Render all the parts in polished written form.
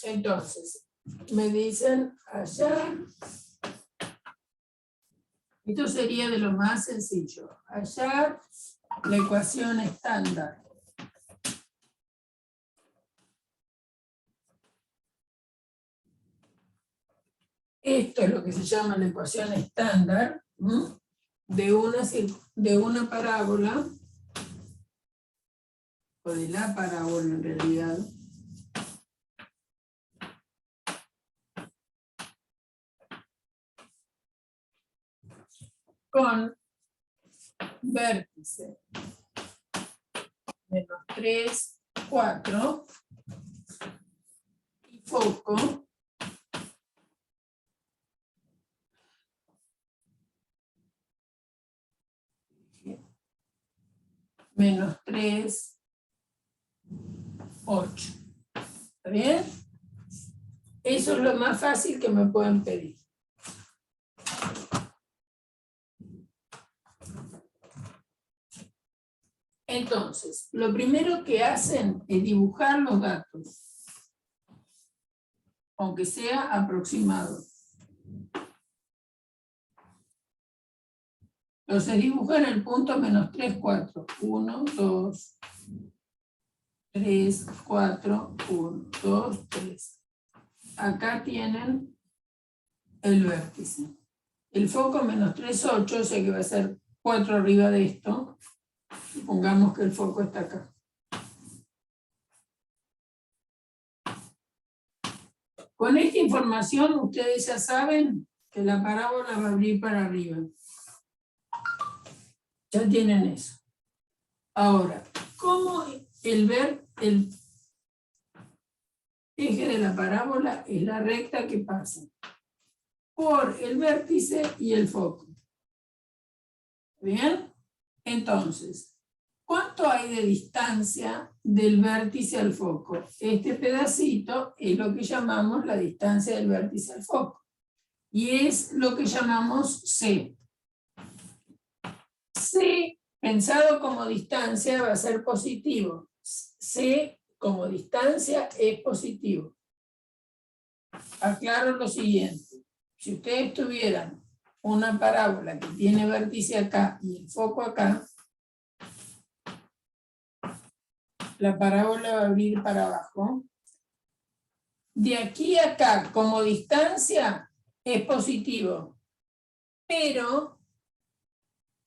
Entonces, me dicen allá, esto sería de lo más sencillo, hallar la ecuación estándar. Esto es lo que se llama la ecuación estándar de una parábola, o de la parábola en realidad, con vértice menos 3, 4 y foco menos 3, 8. ¿Está bien? Eso es lo más fácil que me pueden pedir. Entonces, lo primero que hacen es dibujar los datos, aunque sea aproximado. Entonces dibujan el punto menos 3, 4. 1, 2, 3, 4, 1, 2, 3. Acá tienen el vértice. El foco menos 3, 8, o sea que va a ser 4 arriba de esto. Pongamos que el foco está acá. Con esta información ustedes ya saben que la parábola va a abrir para arriba. Ya tienen eso. Ahora, ¿cómo el eje de la parábola es la recta que pasa por el vértice y el foco? ¿Bien? Entonces, ¿cuánto hay de distancia del vértice al foco? Este pedacito es lo que llamamos la distancia del vértice al foco. Y es lo que llamamos C. C, pensado como distancia, va a ser positivo. C como distancia es positivo. Aclaro lo siguiente. Si ustedes tuvieran una parábola que tiene vértice acá y el foco acá, la parábola va a abrir para abajo. De aquí a acá, como distancia, es positivo. Pero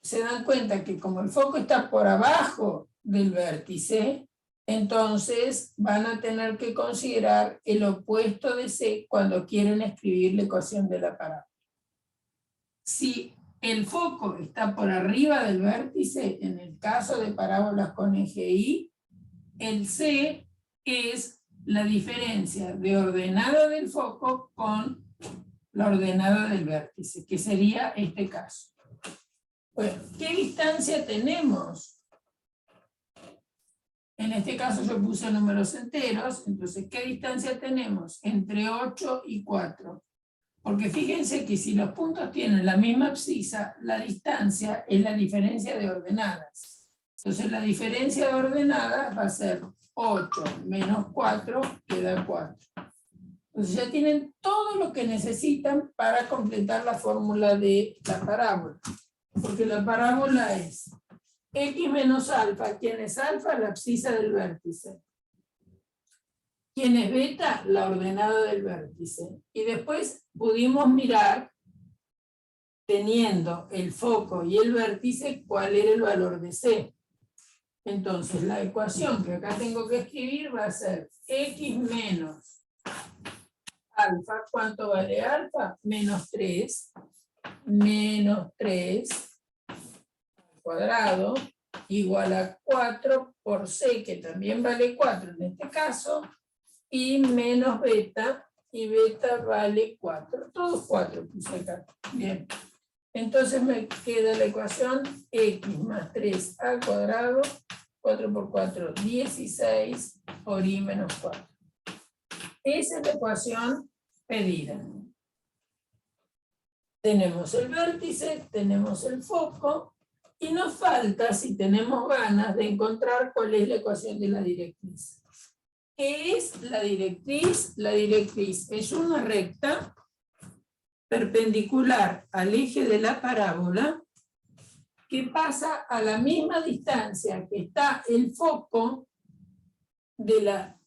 se dan cuenta que como el foco está por abajo del vértice, entonces van a tener que considerar el opuesto de C cuando quieren escribir la ecuación de la parábola. Si el foco está por arriba del vértice, en el caso de parábolas con eje Y, el C es la diferencia de ordenada del foco con la ordenada del vértice, que sería este caso. Bueno, ¿qué distancia tenemos? En este caso yo puse números enteros, entonces ¿qué distancia tenemos? Entre 8 y 4. Porque fíjense que si los puntos tienen la misma abscisa, la distancia es la diferencia de ordenadas. Entonces la diferencia de ordenadas va a ser 8 menos 4, queda 4. Entonces ya tienen todo lo que necesitan para completar la fórmula de la parábola. Porque la parábola es x menos alfa. ¿Quién es alfa? La abscisa del vértice. ¿Quién es beta? La ordenada del vértice. Y después pudimos mirar, teniendo el foco y el vértice, cuál era el valor de C. Entonces la ecuación que acá tengo que escribir va a ser x menos alfa. ¿Cuánto vale alfa? Menos 3. Menos 3 al cuadrado igual a 4 por C, que también vale 4 en este caso, y menos beta, y beta vale 4. Todos 4 puse acá. Bien. Entonces me queda la ecuación x más 3 al cuadrado, 4 por 4, 16, por y menos 4. Esa es la ecuación pedida. Tenemos el vértice, tenemos el foco, y nos falta, si tenemos ganas, de encontrar cuál es la ecuación de la directriz. ¿Qué es la directriz? La directriz es una recta perpendicular al eje de la parábola que pasa a la misma distancia que está el foco del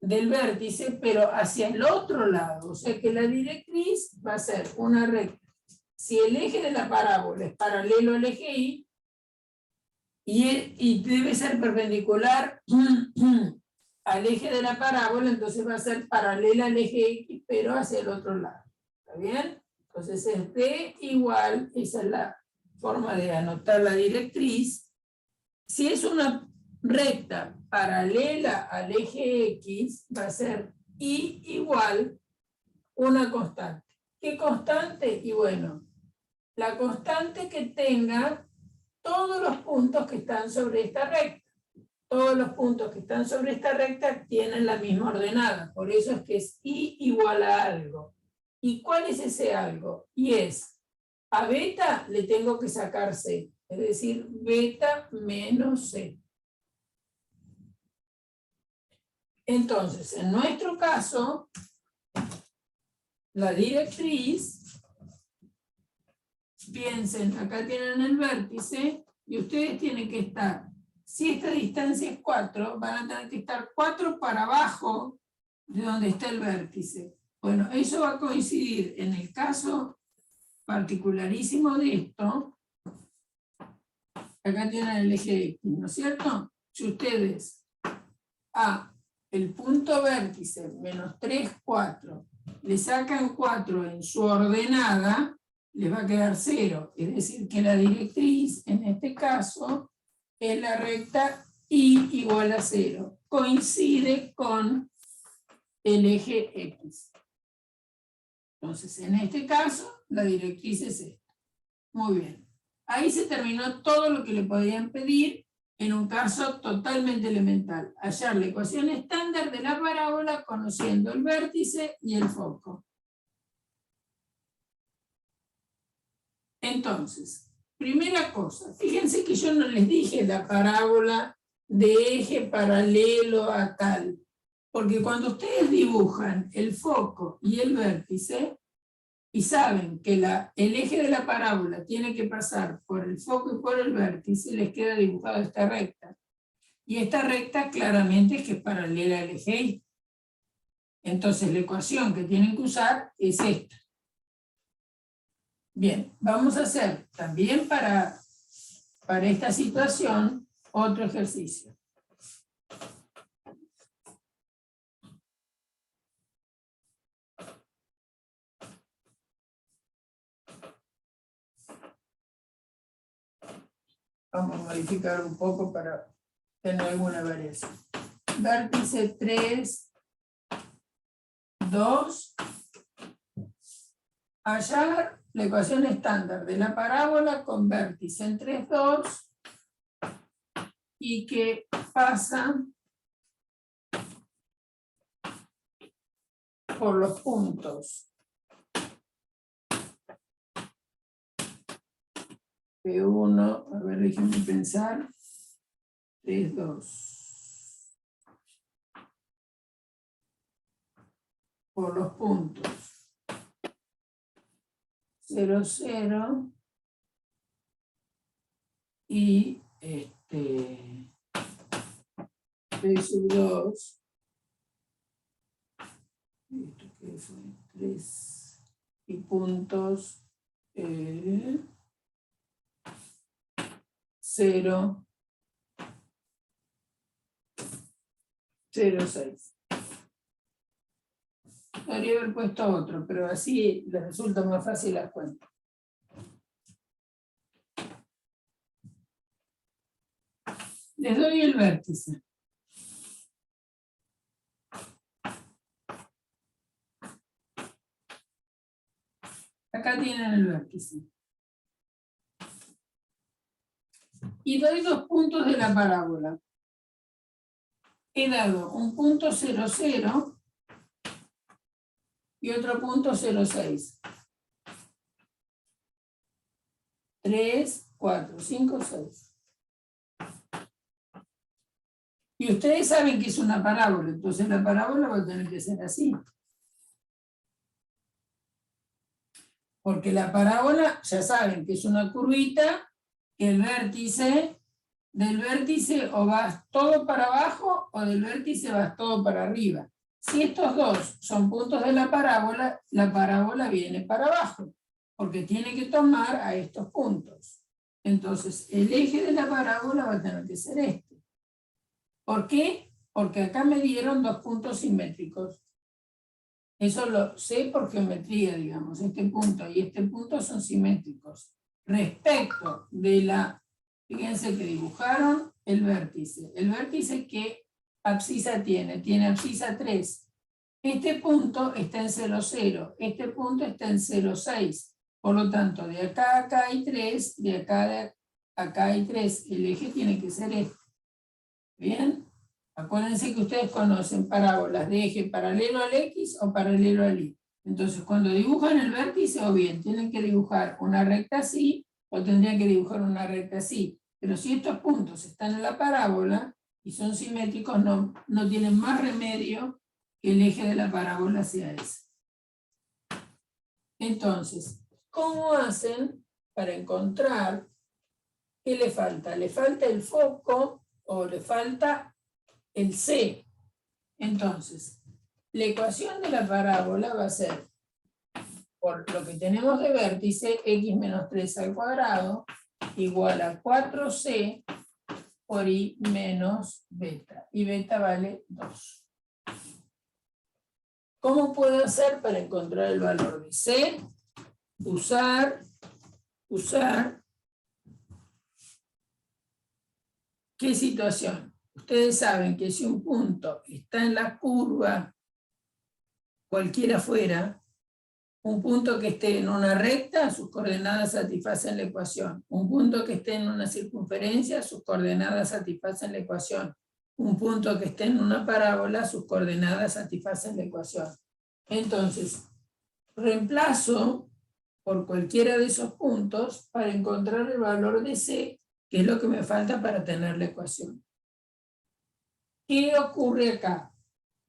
vértice, pero hacia el otro lado. O sea que la directriz va a ser una recta. Si el eje de la parábola es paralelo al eje Y, y debe ser perpendicular al eje de la parábola, entonces va a ser paralela al eje X, pero hacia el otro lado. ¿Está bien? Entonces es D igual, esa es la forma de anotar la directriz. Si es una recta paralela al eje X, va a ser Y igual una constante. ¿Qué constante? Y bueno, la constante que tenga todos los puntos que están sobre esta recta. Todos los puntos que están sobre esta recta tienen la misma ordenada. Por eso es que es Y igual a algo. ¿Y cuál es ese algo? Y es, a beta le tengo que sacar C. Es decir, beta menos C. Entonces, en nuestro caso, la directriz, piensen, acá tienen el vértice, y ustedes tienen que estar, si esta distancia es 4, van a tener que estar 4 para abajo de donde está el vértice. Bueno, eso va a coincidir en el caso particularísimo de esto. Acá tienen el eje X, ¿no es cierto? Si ustedes a el punto vértice menos 3, 4, le sacan 4 en su ordenada, les va a quedar 0. Es decir, que la directriz, en este caso, es la recta Y igual a 0. Coincide con el eje X. Entonces, en este caso, la directriz es esta. Muy bien. Ahí se terminó todo lo que le podían pedir en un caso totalmente elemental. Hallar la ecuación estándar de la parábola conociendo el vértice y el foco. Entonces, primera cosa, fíjense que yo no les dije la parábola de eje paralelo a tal, porque cuando ustedes dibujan el foco y el vértice, y saben que el eje de la parábola tiene que pasar por el foco y por el vértice, les queda dibujada esta recta. Y esta recta claramente es que es paralela al eje Y. Entonces la ecuación que tienen que usar es esta. Bien, vamos a hacer también para esta situación otro ejercicio. Vamos a modificar un poco para tener alguna variación. Vértice 3, 2. Hallar la ecuación estándar de la parábola con vértice en 3, 2 y que pasa por los puntos P1, a ver, déjenme pensar, 3, 2. Por los puntos 0, 0 y P sub 2. ¿Esto qué fue? 3 y puntos 0, 0, 6. Podría haber puesto otro, pero así les resulta más fácil las cuentas. Les doy el vértice. Acá tienen el vértice. Y doy 2 puntos de la parábola. He dado un punto 0, 0 y otro punto 0, 6. 3, 4, 5, 6. Y ustedes saben que es una parábola, entonces la parábola va a tener que ser así. Porque la parábola, ya saben que es una curvita, que el vértice, del vértice o vas todo para abajo o del vértice vas todo para arriba. Si estos dos son puntos de la parábola viene para abajo, porque tiene que tomar a estos puntos. Entonces, el eje de la parábola va a tener que ser este. ¿Por qué? Porque acá me dieron dos puntos simétricos. Eso lo sé por geometría, digamos. Este punto y este punto son simétricos. Respecto de la, fíjense que dibujaron el vértice. El vértice, ¿qué abscisa tiene? Tiene abscisa 3. Este punto está en 0, 0. Este punto está en 0, 6. Por lo tanto, de acá a acá hay 3, de acá a acá hay 3. El eje tiene que ser este. ¿Bien? Acuérdense que ustedes conocen parábolas de eje paralelo al X o paralelo al Y. Entonces, cuando dibujan el vértice, o bien tienen que dibujar una recta así, o tendrían que dibujar una recta así. Pero si estos puntos están en la parábola y son simétricos, no tienen más remedio que el eje de la parábola sea ese. Entonces, ¿cómo hacen para encontrar qué le falta? Le falta el foco o le falta el C. Entonces, la ecuación de la parábola va a ser, por lo que tenemos de vértice, x menos 3 al cuadrado igual a 4c por y menos beta. Y beta vale 2. ¿Cómo puedo hacer para encontrar el valor de c? Usar. ¿Qué situación? Ustedes saben que si un punto está en la curva, cualquiera fuera, un punto que esté en una recta, sus coordenadas satisfacen la ecuación. Un punto que esté en una circunferencia, sus coordenadas satisfacen la ecuación. Un punto que esté en una parábola, sus coordenadas satisfacen la ecuación. Entonces, reemplazo por cualquiera de esos puntos para encontrar el valor de C, que es lo que me falta para tener la ecuación. ¿Qué ocurre acá?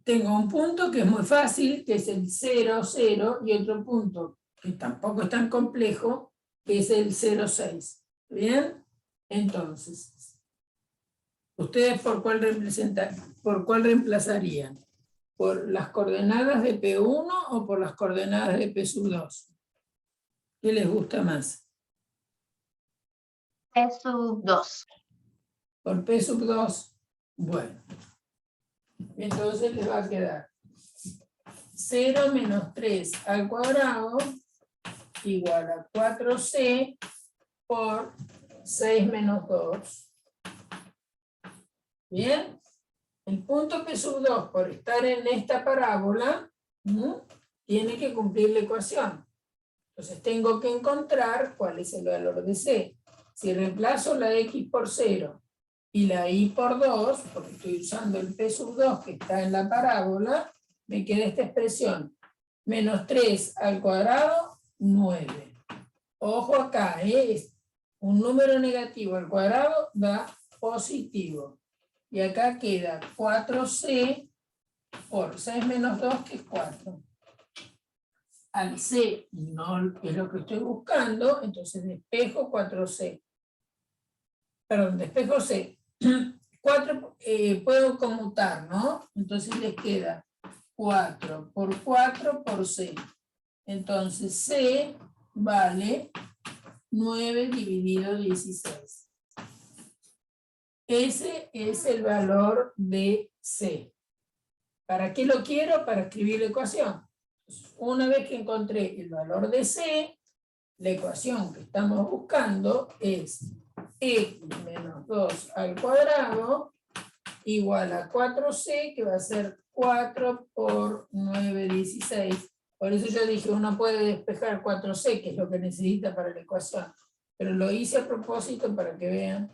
Tengo un punto que es muy fácil, que es el 0, 0, y otro punto que tampoco es tan complejo, que es el 0, 6. ¿Bien? Entonces, ¿ustedes por cuál reemplazarían? ¿Por las coordenadas de P1 o por las coordenadas de P sub 2? ¿Qué les gusta más? P sub 2. ¿Por P sub 2? Bueno. Entonces les va a quedar 0 menos 3 al cuadrado igual a 4c por 6 menos 2. Bien, el punto P sub 2 por estar en esta parábola tiene que cumplir la ecuación. Entonces tengo que encontrar cuál es el valor de C. Si reemplazo la X por 0 y la Y por 2, porque estoy usando el P sub 2 que está en la parábola, me queda esta expresión. Menos 3 al cuadrado, 9. Ojo acá, es un número negativo al cuadrado da positivo. Y acá queda 4c por 6 menos 2, que es 4. Al c no es lo que estoy buscando, entonces despejo 4c. Perdón, despejo c. 4 puedo conmutar, ¿no? Entonces les queda 4 por 4 por c. Entonces c vale 9 dividido 16. Ese es el valor de C. ¿Para qué lo quiero? Para escribir la ecuación. Una vez que encontré el valor de C, la ecuación que estamos buscando es x menos 2 al cuadrado igual a 4c, que va a ser 4 por 9, 16. Por eso yo dije, uno puede despejar 4c, que es lo que necesita para la ecuación. Pero lo hice a propósito para que vean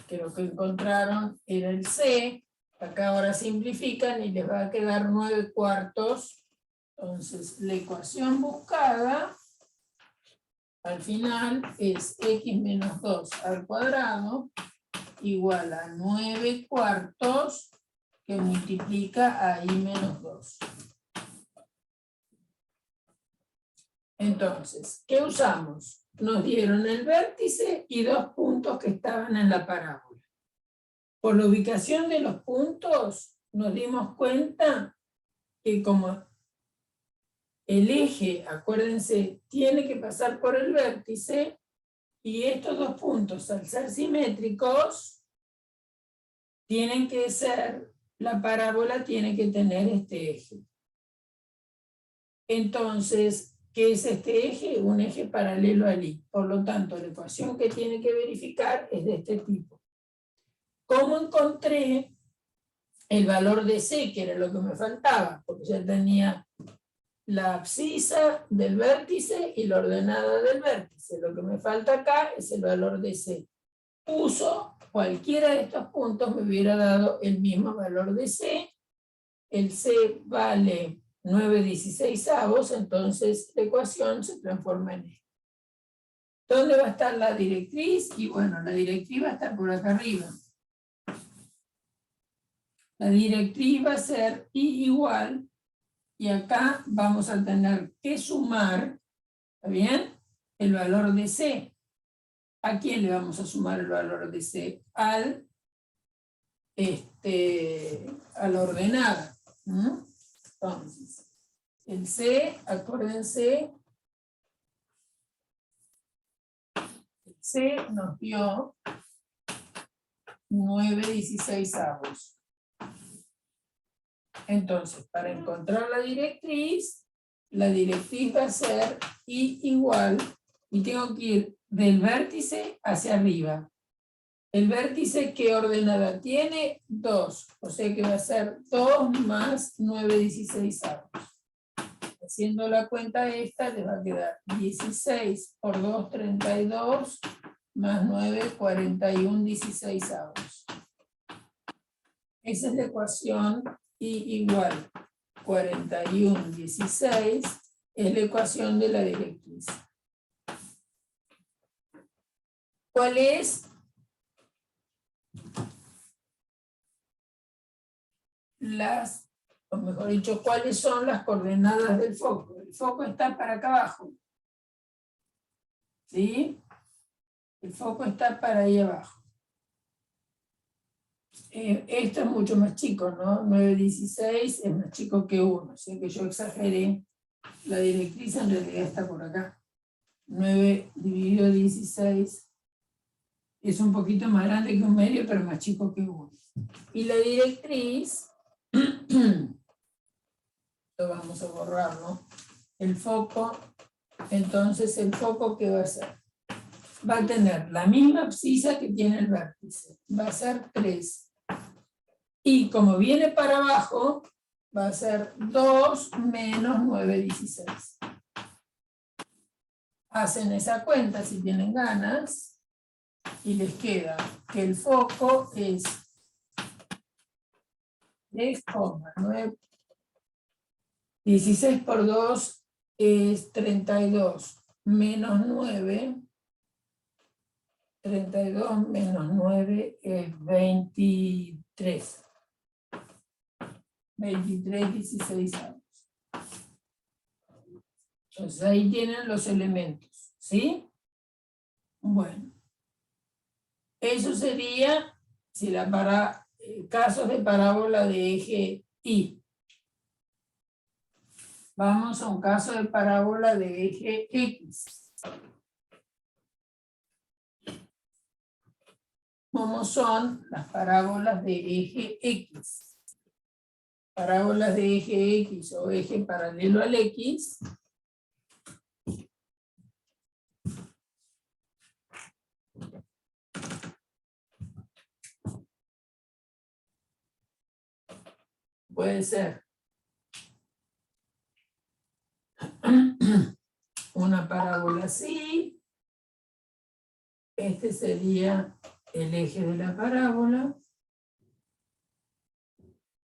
que lo que encontraron era el C. Acá ahora simplifican y les va a quedar 9 cuartos. Entonces, la ecuación buscada al final es x menos 2 al cuadrado igual a 9/4 que multiplica a I menos 2. Entonces, ¿qué usamos? Nos dieron el vértice y 2 puntos que estaban en la parábola. Por la ubicación de los puntos, nos dimos cuenta que como el eje, acuérdense, tiene que pasar por el vértice, y estos 2 puntos, al ser simétricos, tienen que ser, la parábola tiene que tener este eje. Entonces, ¿qué es este eje? Un eje paralelo al I. Por lo tanto, la ecuación que tiene que verificar es de este tipo. ¿Cómo encontré el valor de C, que era lo que me faltaba? Porque ya tenía la abscisa del vértice y la ordenada del vértice. Lo que me falta acá es el valor de C. Uso cualquiera de estos puntos, me hubiera dado el mismo valor de C. El C vale 9/16, entonces la ecuación se transforma en esto. ¿Dónde va a estar la directriz? Y bueno, la directriz va a estar por acá arriba. La directriz va a ser I igual, y acá vamos a tener que sumar, ¿está bien?, el valor de C. ¿A quién le vamos a sumar el valor de C? A la ordenada. Entonces, el C, acuérdense, el C nos dio 9/16. Entonces, para encontrar la directriz va a ser I igual, y tengo que ir del vértice hacia arriba. El vértice, ¿qué ordenada tiene? 2, o sea que va a ser 2 más 9/16. Haciendo la cuenta esta, le va a quedar 16 por 2, 32, más 9, 41/16. Esa es la ecuación, I igual 41/16, es la ecuación de la directriz. ¿Cuál es o mejor dicho, cuáles son las coordenadas del foco? El foco está para acá abajo. ¿Sí? El foco está para ahí abajo. Esto es mucho más chico, ¿no? 9/16 es más chico que 1, o sea que yo exageré. La directriz en realidad está por acá. 9 dividido 16 es un poquito más grande que un medio, pero más chico que 1. Y la directriz, lo vamos a borrar, ¿no? El foco, entonces el foco, ¿qué va a hacer? Va a tener la misma abscisa que tiene el vértice, va a ser 3. Y como viene para abajo, va a ser 2 menos 9/16. Hacen esa cuenta si tienen ganas, y les queda que el foco es 3,9. 16 por 2 es 32, menos 9. 32 menos 9 es 23. 23/16. Entonces ahí tienen los elementos, ¿sí? Bueno. Eso sería si casos de parábola de eje Y. Vamos a un caso de parábola de eje X. ¿Cómo son las parábolas de eje X? Parábolas de eje X o eje paralelo al X. Puede ser una parábola así. Este sería el eje de la parábola.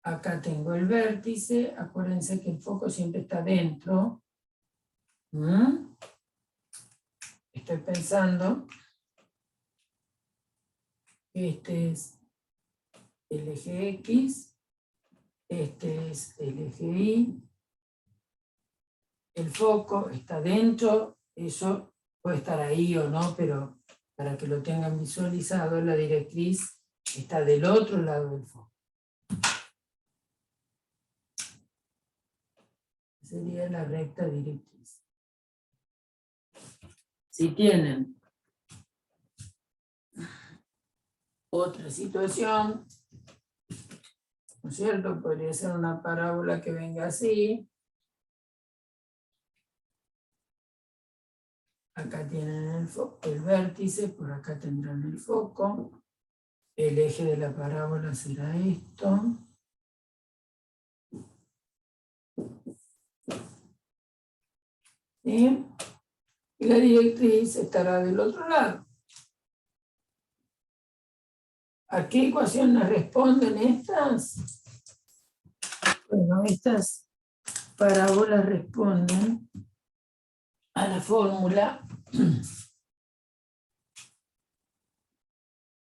Acá tengo el vértice. Acuérdense que el foco siempre está dentro. Estoy pensando Este es el eje X, este es el eje Y, el foco está dentro, eso puede estar ahí o no, pero para que lo tengan visualizado, la directriz está del otro lado del foco. Sería la recta directriz. Si tienen otra situación, ¿no es cierto? Podría ser una parábola que venga así. Acá tienen el vértice, por acá tendrán el foco. El eje de la parábola será esto. ¿Sí? Y la directriz estará del otro lado. ¿A qué ecuaciones responden estas? Bueno, estas parábolas responden a la fórmula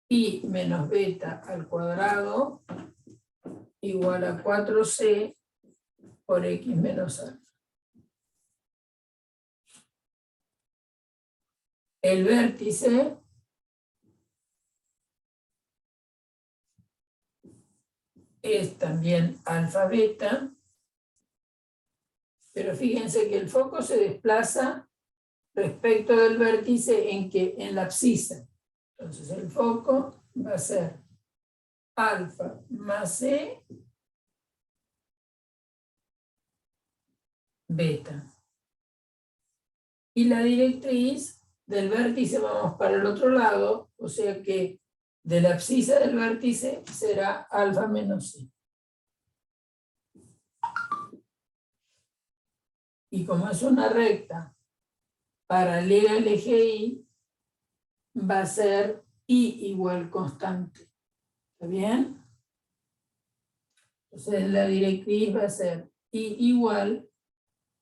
y menos beta al cuadrado igual a 4c por x menos alfa. El vértice es también alfa beta, pero fíjense que el foco se desplaza respecto del vértice en la abscisa. Entonces el foco va a ser alfa más c beta. Y la directriz del vértice vamos para el otro lado, o sea que de la abscisa del vértice será alfa menos c. Y como es una recta paralela al eje Y, va a ser Y igual constante. ¿Está bien? Entonces la directriz va a ser Y igual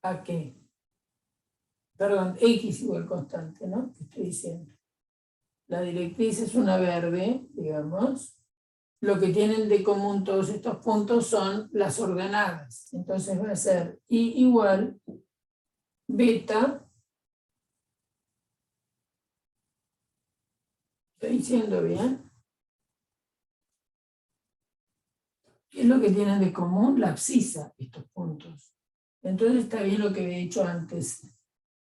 a qué? Perdón, X igual constante, ¿no? ¿Qué estoy diciendo? La directriz es una verde, digamos. Lo que tienen de común todos estos puntos son las ordenadas. Entonces va a ser Y igual beta. ¿Estoy diciendo bien? ¿Qué es lo que tienen de común? La abscisa, estos puntos. Entonces está bien lo que había dicho antes.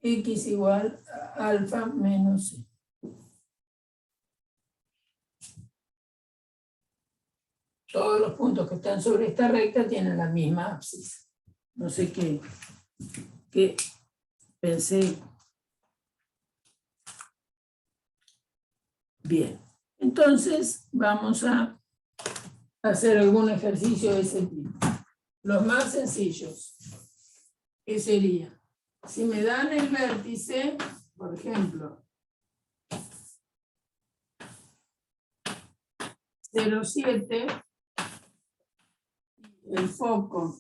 X igual a alfa menos C. Todos los puntos que están sobre esta recta tienen la misma abscisa. No sé qué pensé. Bien. Entonces vamos a hacer algún ejercicio de ese tipo. Los más sencillos. ¿Qué sería? Si me dan el vértice, por ejemplo, 0,7, el foco,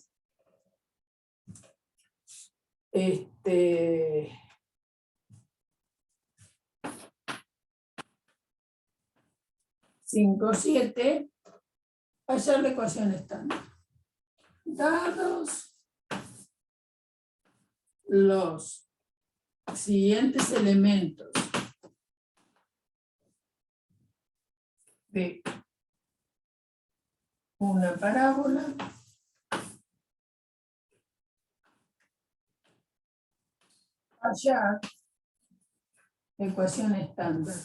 5,7, hallar la ecuación estándar. Dados los siguientes elementos de una parábola, hallar la ecuación estándar.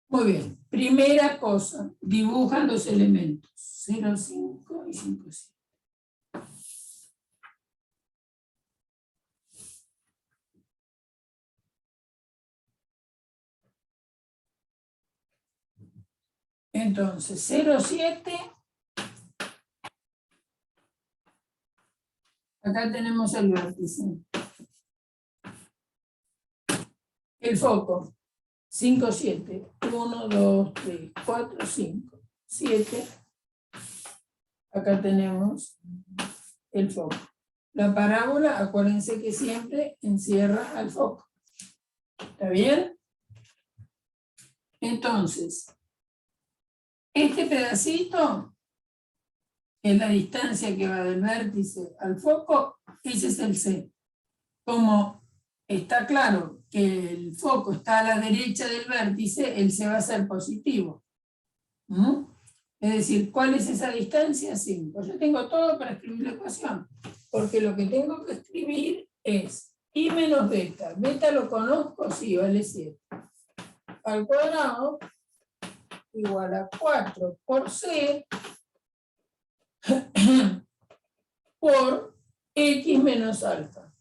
Muy bien, primera cosa, dibujan los elementos 0,5 y 5,7. Entonces, 0,7, acá tenemos el vértice. El foco, 5,7, 1, 2, 3, 4, 5, 7. Acá tenemos el foco. La parábola, acuérdense que siempre encierra al foco. ¿Está bien? Entonces, este pedacito es la distancia que va del vértice al foco, ese es el C. Como está claro que el foco está a la derecha del vértice, el C va a ser positivo. Es decir, ¿cuál es esa distancia? 5. Yo tengo todo para escribir la ecuación, porque lo que tengo que escribir es I menos beta. Beta lo conozco, sí, vale 7. Al cuadrado igual a 4 por C por X menos alfa.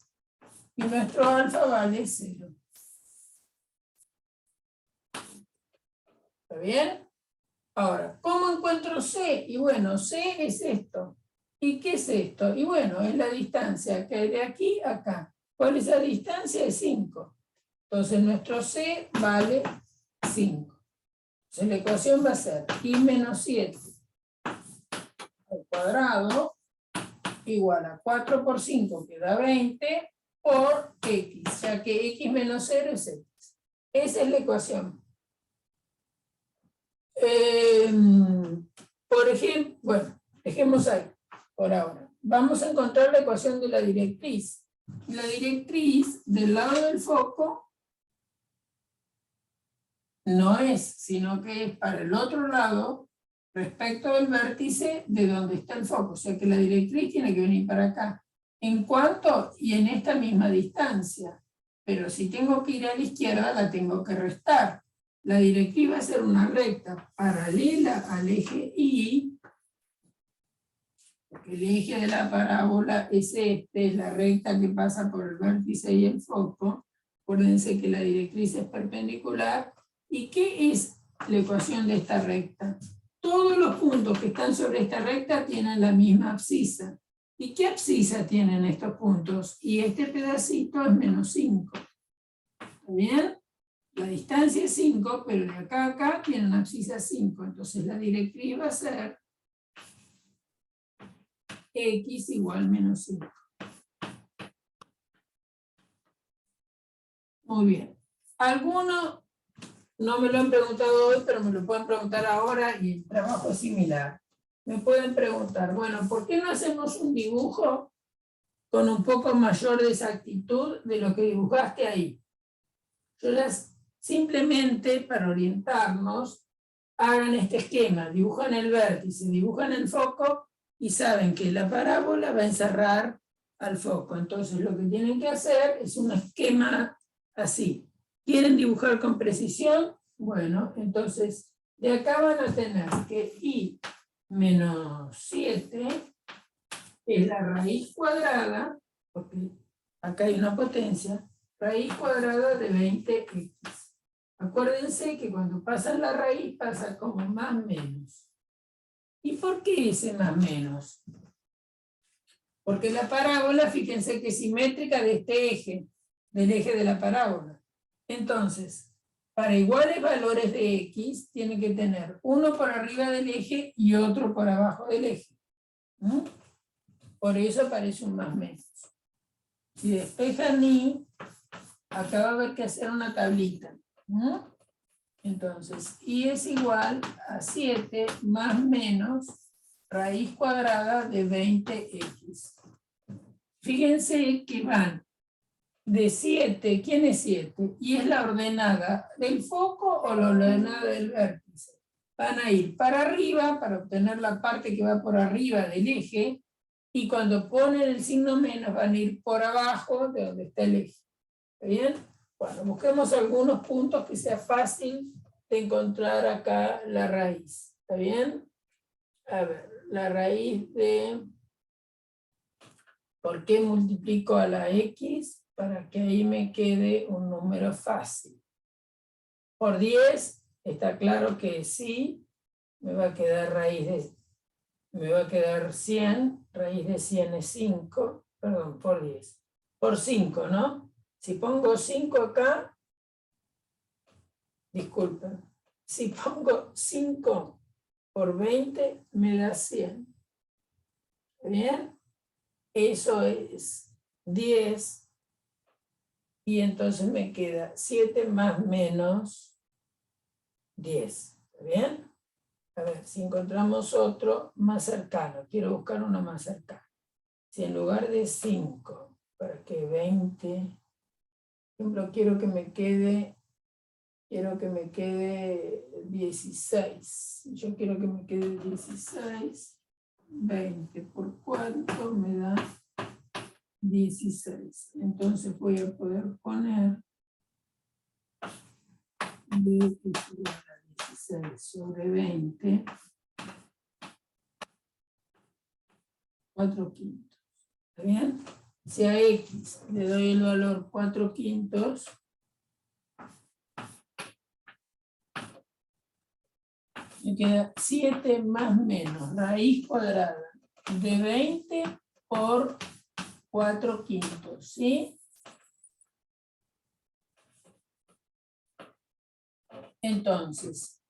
Y nuestro alfa vale 0. ¿Está bien? Ahora, ¿cómo encuentro C? Y bueno, C es esto. ¿Y qué es esto? Y bueno, es la distancia que hay de aquí a acá. ¿Cuál es la distancia? Es 5. Entonces nuestro C vale 5. Entonces la ecuación va a ser I menos 7 al cuadrado igual a 4 por 5, que da 20, por X, ya que X menos 0 es X. Esa es la ecuación. Por ejemplo, bueno, dejemos ahí, por ahora. Vamos a encontrar la ecuación de la directriz. La directriz del lado del foco no es, sino que es para el otro lado respecto del vértice de donde está el foco. O sea que la directriz tiene que venir para acá. ¿En cuánto? Y en esta misma distancia. Pero si tengo que ir a la izquierda, la tengo que restar. La directriz va a ser una recta paralela al eje Y, porque el eje de la parábola es este, es la recta que pasa por el vértice y el foco. Acuérdense que la directriz es perpendicular. ¿Y qué es la ecuación de esta recta? Todos los puntos que están sobre esta recta tienen la misma abscisa. ¿Y qué abscisa tienen estos puntos? Y este pedacito es menos 5. ¿Está bien? La distancia es 5, pero de acá a acá tiene una abscisa 5. Entonces la directriz va a ser X igual menos 5. Muy bien. Algunos no me lo han preguntado hoy, pero me lo pueden preguntar ahora y el trabajo es similar. Me pueden preguntar, bueno, ¿por qué no hacemos un dibujo con un poco mayor de exactitud de lo que dibujaste ahí? Yo las, simplemente para orientarnos, hagan este esquema, dibujan el vértice, dibujan el foco y saben que la parábola va a encerrar al foco. Entonces lo que tienen que hacer es un esquema así. ¿Quieren dibujar con precisión? Bueno, entonces de acá van a tener que I menos 7 es la raíz cuadrada, porque acá hay una potencia, raíz cuadrada de 20x. Acuérdense que cuando pasa la raíz pasa como más menos. ¿Y por qué ese más menos? Porque la parábola, fíjense que es simétrica de este eje, del eje de la parábola. Entonces, para iguales valores de x, tiene que tener uno por arriba del eje y otro por abajo del eje. Por eso aparece un más menos. Si despejan y, acá va a haber que hacer una tablita. Entonces, y es igual a 7 más menos raíz cuadrada de 20x. Fíjense que van de 7, ¿quién es 7? Y es la ordenada del foco o la ordenada del vértice. Van a ir para arriba para obtener la parte que va por arriba del eje, y cuando ponen el signo menos van a ir por abajo de donde está el eje. ¿Está bien? Bueno, busquemos algunos puntos que sea fácil de encontrar acá la raíz. ¿Está bien? A ver, la raíz de... ¿Por qué multiplico a la x? Para que ahí me quede un número fácil. Por 10, está claro que sí, me va a quedar raíz de... Me va a quedar 100, raíz de 100 es 5, perdón, por 10. Por 5, ¿no? Si pongo 5 acá, disculpen, si pongo 5 por 20, me da 100. ¿Bien? eso es 10, y entonces me queda 7 más menos 10. ¿Está bien? A ver, si encontramos otro más cercano, quiero buscar uno más cercano. Si en lugar de 5, para que 20, por ejemplo, quiero que me quede 16. Yo quiero que me quede 16. 20 por cuánto me da 16. Entonces voy a poder poner de que sería 16 sobre 20, 4/5. ¿Está bien? Si a X le doy el valor 4/5, me queda 7 más menos raíz cuadrada de 20 por 4/5, ¿sí? Entonces,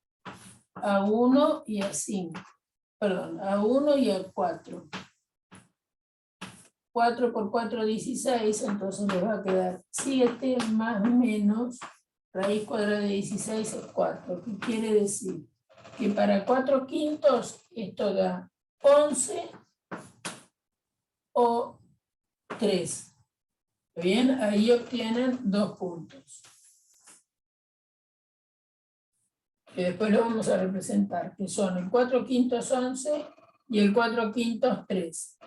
a 1 y a 5, perdón, a 1 y a 4. 4 por 4, 16, entonces les va a quedar 7 más menos raíz cuadrada de 16 es 4. ¿Qué quiere decir? Que para 4/5 esto da 11 o 3. Bien, ahí obtienen 2 puntos. Que después lo vamos a representar, que son el 4/5 11 y el 4/5 3.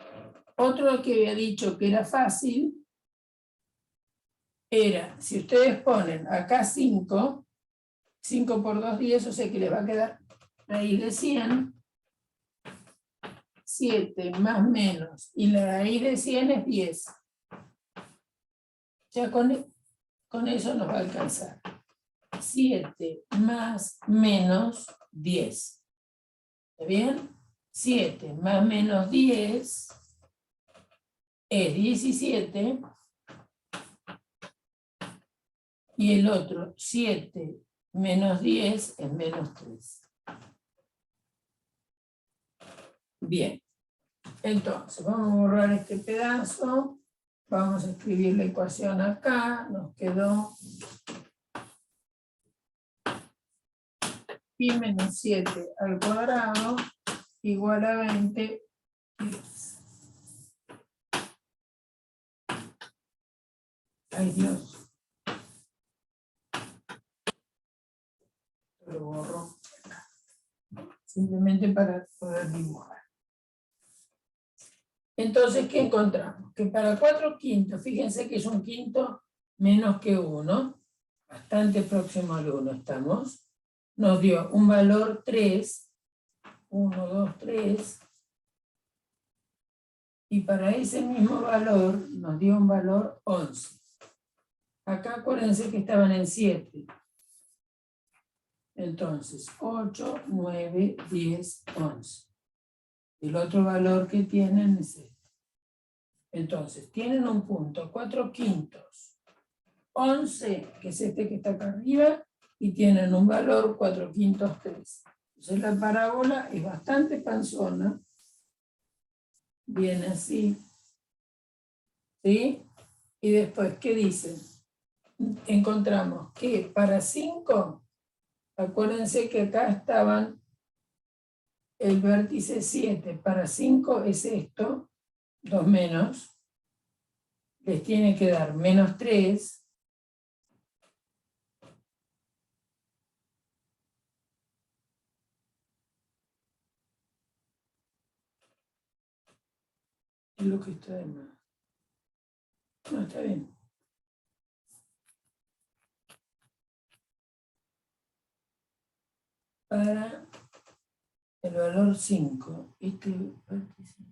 Otro que había dicho que era fácil era, si ustedes ponen acá 5, 5 por 2, 10, o sea que les va a quedar raíz de 100, 7 más menos, y la raíz de 100 es 10. Ya con eso nos va a alcanzar. 7 más menos 10. ¿Está bien? 7 más menos 10 es 17. Y el otro, 7 menos 10 es menos 3. Bien. Entonces, vamos a borrar este pedazo. Vamos a escribir la ecuación acá. Nos quedó pi menos 7 al cuadrado igual a 20. Ay, Dios. Lo borro acá. Simplemente para poder dibujar. Entonces, ¿qué encontramos? Que para 4/5, fíjense que es 1/5 menos que 1, bastante próximo al 1 estamos, nos dio un valor 3, 1, 2, 3, y para ese mismo valor nos dio un valor 11. Acá acuérdense que estaban en 7. Entonces, 8, 9, 10, 11. El otro valor que tienen es este. Entonces, tienen un punto, 4/5, 11, que es este que está acá arriba, y tienen un valor 4/5, 3. Entonces la parábola es bastante panzona, viene así, ¿sí? Y después, ¿qué dicen? Encontramos que para 5, acuérdense que acá estaban el vértice 7, para 5 es esto, 2 menos, les tiene que dar menos 3, es lo que está de más. No, está bien. Para el valor 5, este vértice.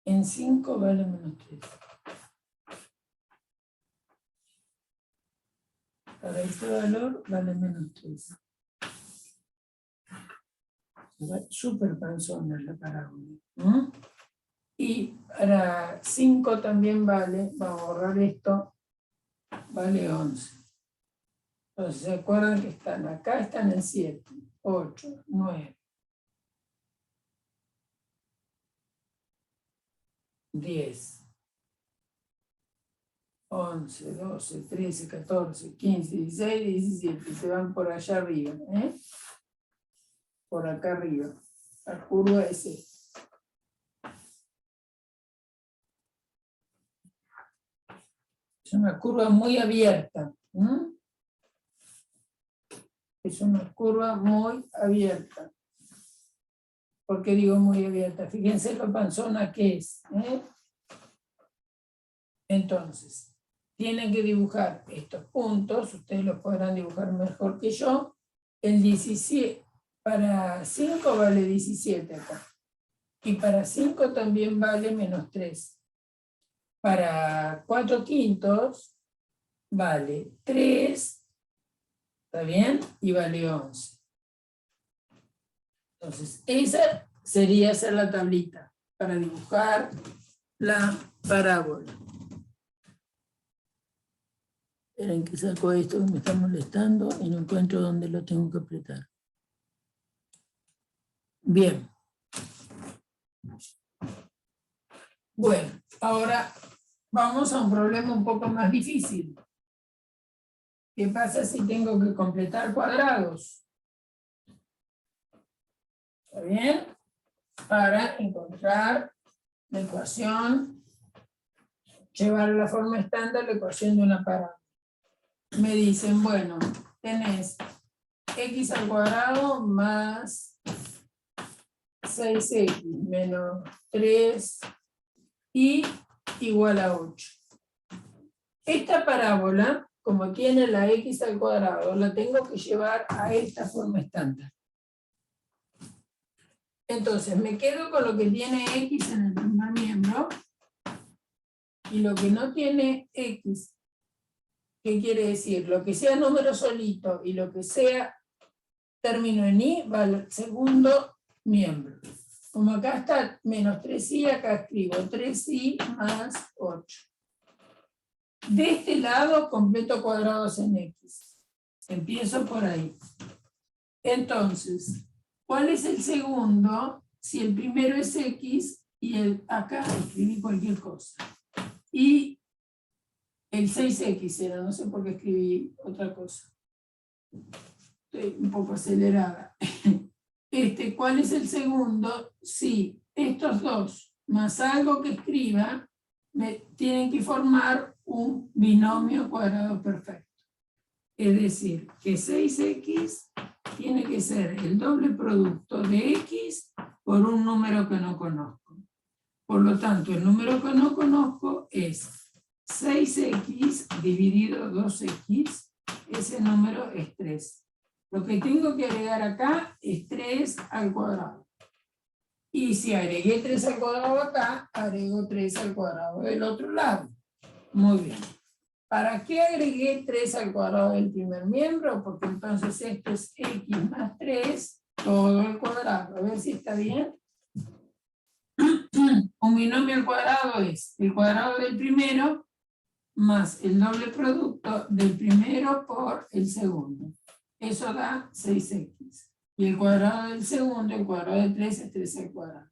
En 5 vale menos 3. Para este valor vale menos 3. Súper panzona la parábola. Y para 5 también vale, vamos a borrar esto, vale 11. Entonces, ¿se acuerdan que están acá? Están en 7, 8, 9. 10, 11, 12, 13, 14, 15, 16, 17. Se van por allá arriba. Por acá arriba. La curva es esta. Es una curva muy abierta. Es una curva muy abierta. ¿Por qué digo muy abierta? Fíjense lo panzona que es. Entonces, tienen que dibujar estos puntos. Ustedes los podrán dibujar mejor que yo. El 17, para 5 vale 17 acá. Y para 5 también vale menos 3. Para 4/5 vale 3. ¿Está bien? Y vale 11. Entonces, esa sería hacer la tablita para dibujar la parábola. Esperen que saco esto que me está molestando y no encuentro dónde lo tengo que apretar. Bien. Bueno, ahora vamos a un problema un poco más difícil. ¿Qué pasa si tengo que completar cuadrados? ¿Está bien? Para encontrar la ecuación, llevar a la forma estándar la ecuación de una parábola. Me dicen, bueno, tenés x al cuadrado más 6x menos 3 y igual a 8. Esta parábola, como tiene la x al cuadrado, la tengo que llevar a esta forma estándar. Entonces, me quedo con lo que tiene x en el primer miembro y lo que no tiene x. ¿Qué quiere decir? Lo que sea número solito y lo que sea término en i va al segundo miembro. Como acá está menos 3i, acá escribo 3i más 8. De este lado completo cuadrados en x. Empiezo por ahí. Entonces, ¿cuál es el segundo? Si el primero es x y acá escribí cualquier cosa. Y el 6x era, no sé por qué escribí otra cosa. Estoy un poco acelerada. ¿Cuál es el segundo? Sí, estos dos más algo que escriba tienen que formar un binomio cuadrado perfecto. Es decir, que 6x tiene que ser el doble producto de x por un número que no conozco. Por lo tanto, el número que no conozco es 6x dividido 2x, ese número es 3. Lo que tengo que agregar acá es 3 al cuadrado. Y si agregué 3 al cuadrado acá, agrego 3 al cuadrado del otro lado. Muy bien. ¿Para qué agregué 3 al cuadrado del primer miembro? Porque entonces esto es x más 3, todo al cuadrado. A ver si está bien. Un binomio al cuadrado es el cuadrado del primero más el doble producto del primero por el segundo. Eso da 6x. Y el cuadrado del segundo, el cuadrado de 3 es 3 al cuadrado.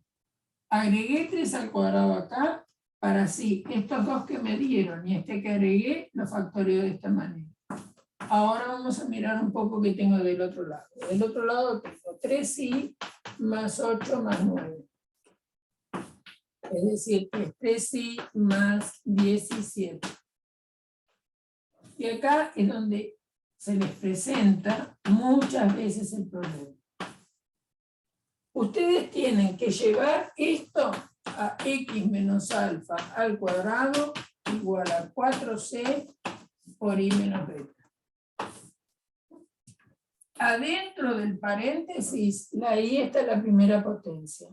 Agregué 3 al cuadrado acá, para así, estos dos que me dieron y este que agregué, lo factoreo de esta manera. Ahora vamos a mirar un poco qué tengo del otro lado. Del otro lado tengo 3i más 8 más 9. Es decir, que es 3i más 17. Y acá es donde se les presenta muchas veces el problema. Ustedes tienen que llevar esto a x menos alfa al cuadrado igual a 4c por i menos beta. Adentro del paréntesis, la i está en la primera potencia.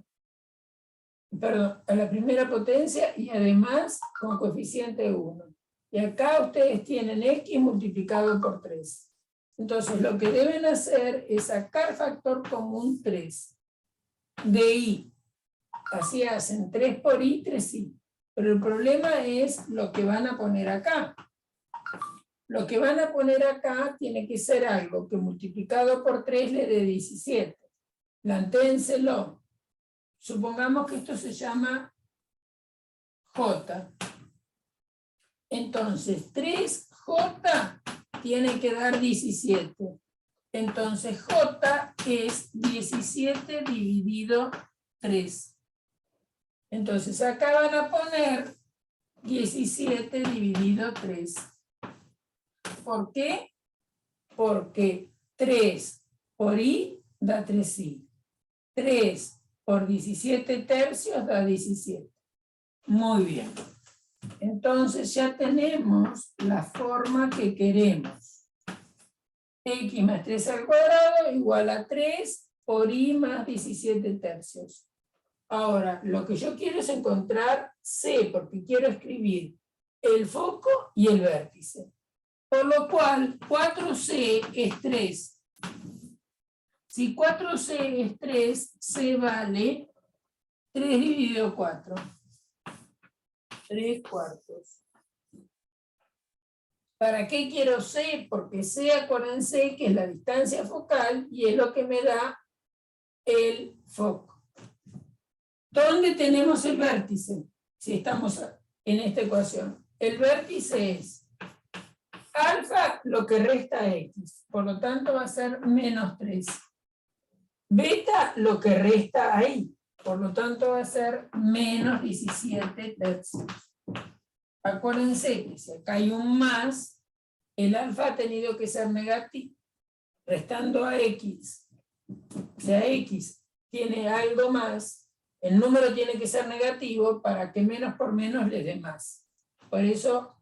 Perdón, a la primera potencia y además con coeficiente 1. Y acá ustedes tienen x multiplicado por 3. Entonces lo que deben hacer es sacar factor común 3 de i. Así hacen 3 por i, 3i. Pero el problema es lo que van a poner acá. Lo que van a poner acá tiene que ser algo que multiplicado por 3 le dé 17. Plantéenselo. Supongamos que esto se llama J. Entonces, 3J tiene que dar 17. Entonces, J es 17 dividido 3. Entonces, acá van a poner 17 dividido 3. ¿Por qué? Porque 3 por I da 3I. 3 por 17 tercios da 17. Muy bien. Entonces ya tenemos la forma que queremos. X más 3 al cuadrado igual a 3 por I más 17 tercios. Ahora, lo que yo quiero es encontrar C, porque quiero escribir el foco y el vértice. Por lo cual, 4C es 3. Si 4C es 3, C vale 3 dividido 4. 3 cuartos. ¿Para qué quiero C? Porque C, acuérdense que es la distancia focal y es lo que me da el foco. ¿Dónde tenemos el vértice? Si estamos en esta ecuación. El vértice es alfa lo que resta a X. Por lo tanto va a ser menos 3. Beta lo que resta a Y. Por lo tanto va a ser menos 17 tercios. Acuérdense que si acá hay un más, el alfa ha tenido que ser negativo. Restando a X. O sea, X tiene algo más. El número tiene que ser negativo para que menos por menos le dé más. Por eso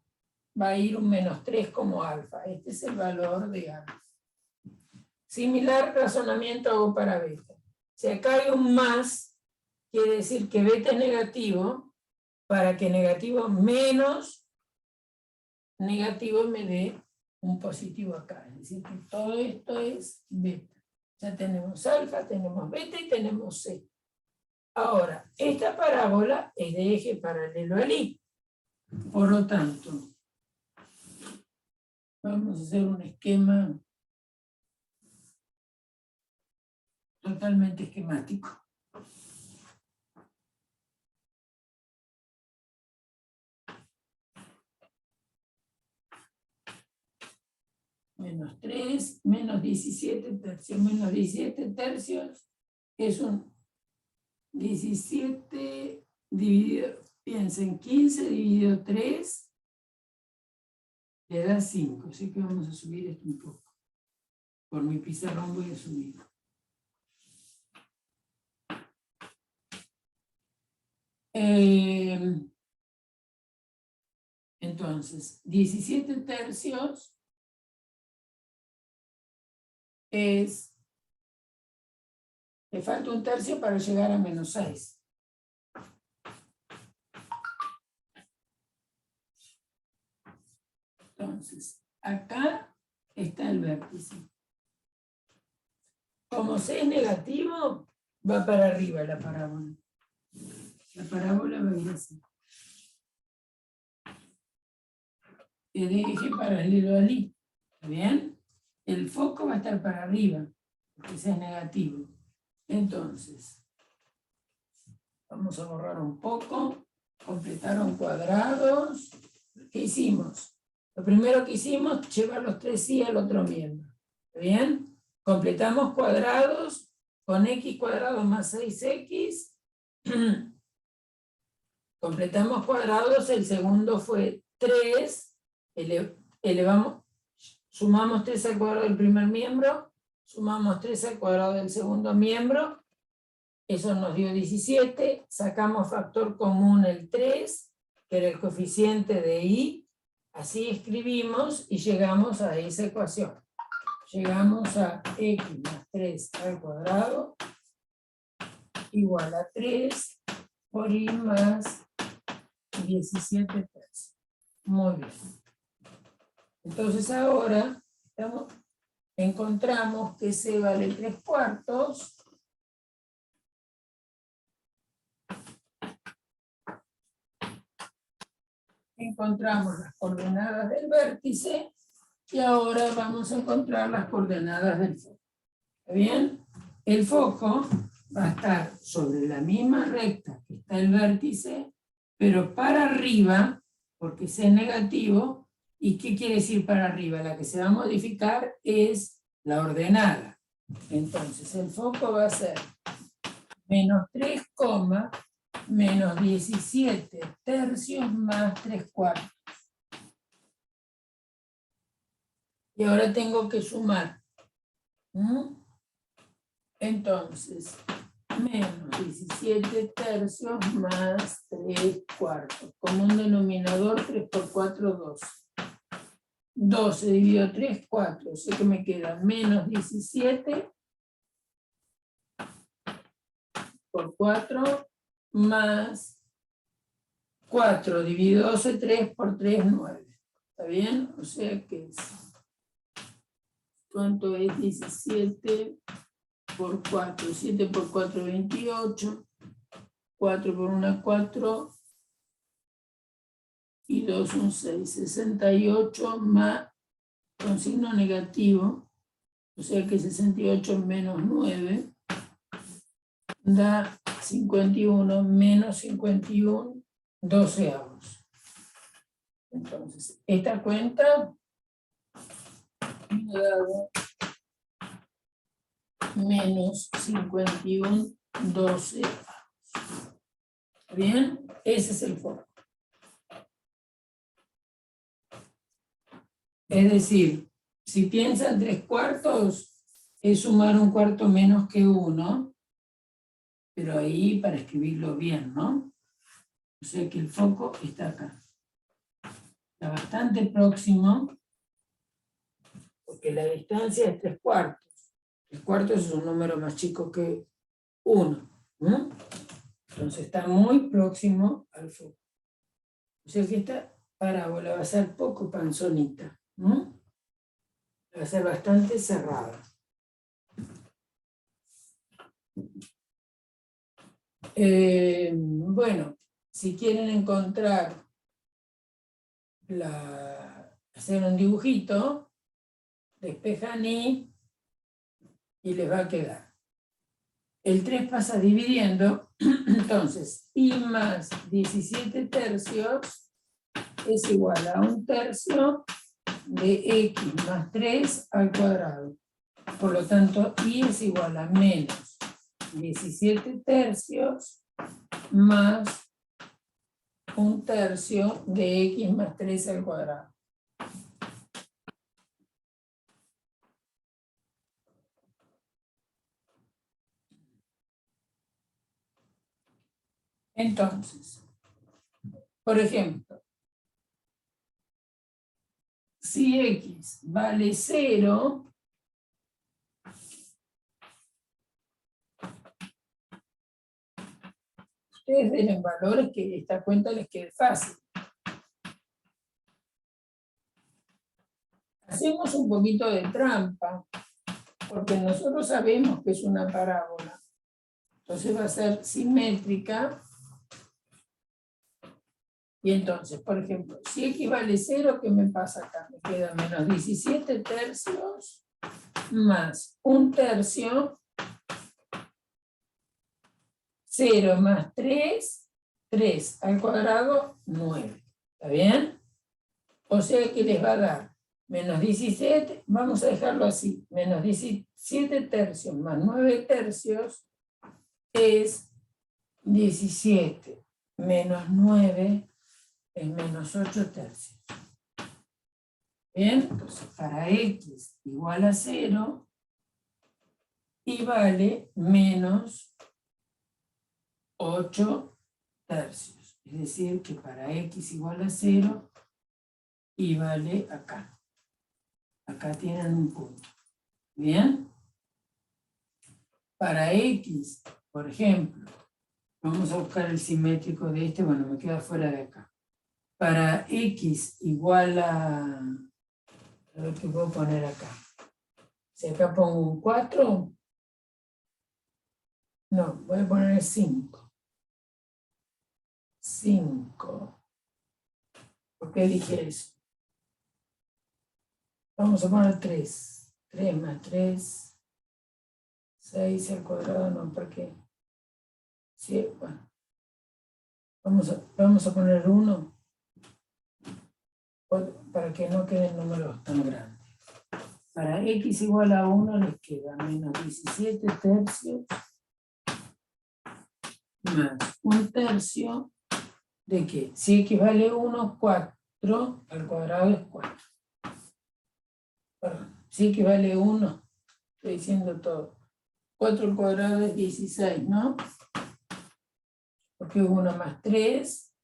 va a ir un menos 3 como alfa. Este es el valor de alfa. Similar razonamiento hago para beta. Si acá hay un más, quiere decir que beta es negativo, para que negativo menos negativo me dé un positivo acá. Es decir, que todo esto es beta. Ya tenemos alfa, tenemos beta y tenemos C. Ahora, esta parábola es de eje paralelo al Y. Por lo tanto, vamos a hacer un esquema totalmente esquemático. Menos 3, menos 17 tercios. Menos 17 tercios es un 17 dividido, piensen, 15 dividido 3 le da 5. Así que vamos a subir esto un poco. Por mi pizarrón voy a subir. Entonces, 17 tercios es, le falta un tercio para llegar a menos 6. Entonces, acá está el vértice. Como C es negativo, va para arriba la parábola. La parábola va a ir así. Es de eje paralelo al Y. ¿Está bien? El foco va a estar para arriba, porque ese es negativo. Entonces, vamos a borrar un poco. Completaron cuadrados. ¿Qué hicimos? Lo primero que hicimos, llevar los 3i al otro miembro. ¿Está bien? Completamos cuadrados con x cuadrado más 6x. Completamos cuadrados, el segundo fue 3. Elevamos, sumamos 3 al cuadrado del primer miembro, sumamos 3 al cuadrado del segundo miembro, eso nos dio 17, sacamos factor común el 3, que era el coeficiente de Y, así escribimos y llegamos a esa ecuación. Llegamos a x más 3 al cuadrado igual a 3 por Y más 17 tercios. Muy bien. Entonces ahora encontramos que C vale 3 cuartos. Encontramos las coordenadas del vértice y ahora vamos a encontrar las coordenadas del foco. ¿Está bien? El foco va a estar sobre la misma recta que está el vértice, pero para arriba, porque C es negativo. ¿Y qué quiere decir para arriba? La que se va a modificar es la ordenada. Entonces el foco va a ser menos 3, menos 17 tercios más 3 cuartos. Y ahora tengo que sumar. Entonces, menos 17 tercios más 3 cuartos. Como un denominador, 3 por 4, 12. 12 dividido 3, 4. O sea que me queda menos 17 por 4 más 4 dividido 12, 3 por 3, 9. ¿Está bien? O sea que es... ¿Cuánto es 17 por 4? 7 por 4, 28. 4 por 1, 4. Y 2, un 6. 68 más con signo negativo. O sea que 68 menos 9 da 51 menos 51 doceavos. Entonces, esta cuenta me ha dado menos 51 doceavos. ¿Bien? Ese es el foco. Es decir, si piensan 3 cuartos, es sumar un cuarto menos que 1, pero ahí para escribirlo bien, ¿no? O sea que el foco está acá. Está bastante próximo, porque la distancia es 3 cuartos. 3 cuartos es un número más chico que 1. Entonces está muy próximo al foco. O sea que esta parábola va a ser poco panzonita. Va a ser bastante cerrada. Bueno, si quieren encontrar hacer un dibujito, despejan y les va a quedar. El 3 pasa dividiendo, entonces I más 17 tercios es igual a 1 tercio de X más 3 al cuadrado. Por lo tanto, I es igual a menos 17 tercios más 1 tercio de X más 3 al cuadrado. Entonces, por ejemplo, si X vale 0, ustedes den en valores que esta cuenta les quede fácil. Hacemos un poquito de trampa, porque nosotros sabemos que es una parábola. Entonces va a ser simétrica. Y entonces, por ejemplo, si X vale 0, ¿qué me pasa acá? Me queda menos 17 tercios más 1 tercio. 0 más 3, 3 al cuadrado, 9. ¿Está bien? O sea que les va a dar menos 17, vamos a dejarlo así, menos 17 tercios más 9 tercios es 17 menos 9 es menos 8 tercios. Bien, entonces para X igual a 0 y vale menos 8 tercios. Es decir, que para X igual a 0 y vale acá. Acá tienen un punto. ¿Bien? Para X, por ejemplo, vamos a buscar el simétrico de este, bueno, me queda fuera de acá. Para X igual a ver qué puedo poner acá. Si acá pongo un 4, no, voy a poner 5. 5. ¿Por qué dije eso? Vamos a poner 3. 3 más 3. 6 al cuadrado, no, ¿por qué? Sí, bueno. Vamos a poner 1 para que no queden números tan grandes. Para x igual a 1 les queda menos 17 tercios más 1 tercio de que si x vale 1, 4 al cuadrado es 4. Perdón, si x vale 1, estoy diciendo todo. 4 al cuadrado es 16, ¿no? Porque es 1 más 3,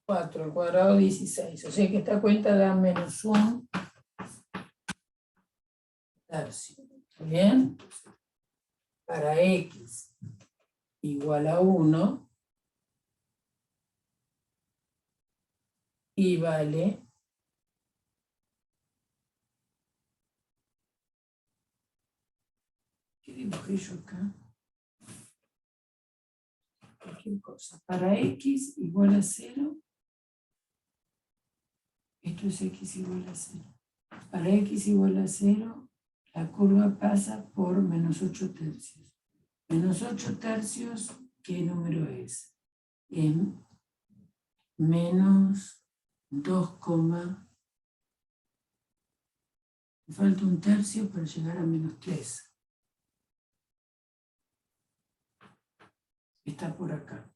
4 al cuadrado 16. O sea que esta cuenta da menos 1 tercio. ¿Está bien? Para x igual a 1 y vale ¿qué dibujé yo acá? Cualquier cosa. Para x igual a 0, esto es x igual a 0. Para x igual a 0, la curva pasa por menos 8 tercios. Menos 8 tercios, ¿qué número es? Es menos 2, me falta 1 tercio para llegar a menos 3. Está por acá.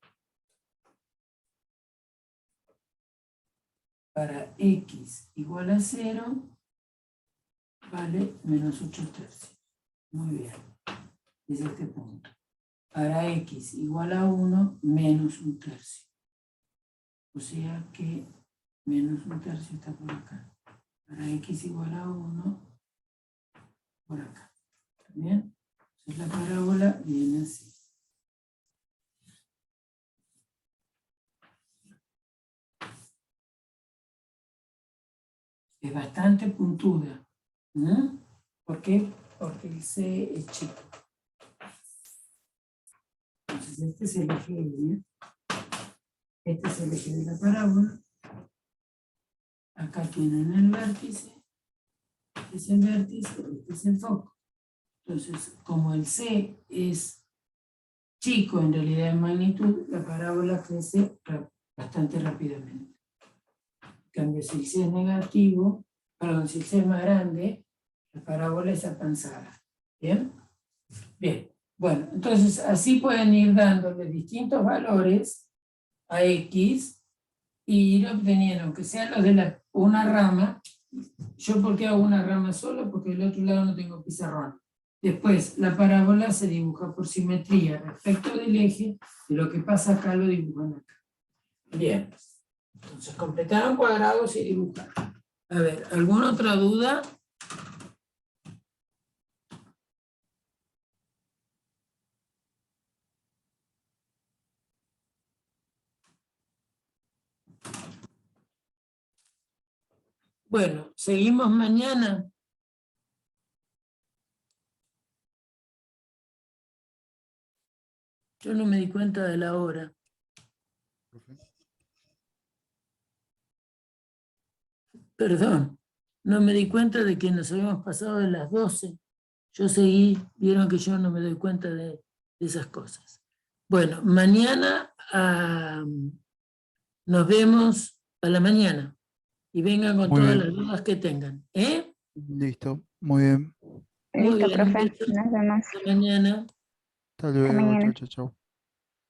Para x igual a 0, vale menos 8 tercios. Muy bien. Desde este punto. Para x igual a 1, menos 1 tercio. O sea que menos 1 tercio está por acá. Para x igual a 1, por acá. ¿Está bien? Entonces la parábola viene así. Es bastante puntuda. ¿Mm? ¿Por qué? Porque el C es chico. Entonces este es el eje Y. Este es el eje de la parábola. Acá tienen el vértice. Este es el vértice, este es el foco. Entonces, como el C es chico en realidad en magnitud, la parábola crece bastante rápidamente. En cambio, si el C es negativo, perdón, si el C es más grande, la parábola es apanzada. ¿Bien? Bien. Bueno, entonces así pueden ir dándole distintos valores a X y ir obteniendo, aunque sean los de una rama. ¿Yo por qué hago una rama solo? Porque del otro lado no tengo pizarrón. Después, la parábola se dibuja por simetría respecto del eje, de lo que pasa acá lo dibujan acá. Bien. Entonces, completaron cuadrados y dibujaron. A ver, ¿alguna otra duda? Bueno, seguimos mañana. Yo no me di cuenta de la hora. Perdón, no me di cuenta de que nos habíamos pasado de las 12. Yo seguí, vieron que yo no me doy cuenta de esas cosas. Bueno, mañana nos vemos a la mañana y vengan con Muy todas bien. las dudas que tengan. ¿Eh? Listo, muy bien. Muy Listo, bien, un profe. beso. Nos vemos. Hasta mañana. Hasta Hasta luego, mañana. chau, chau, chau.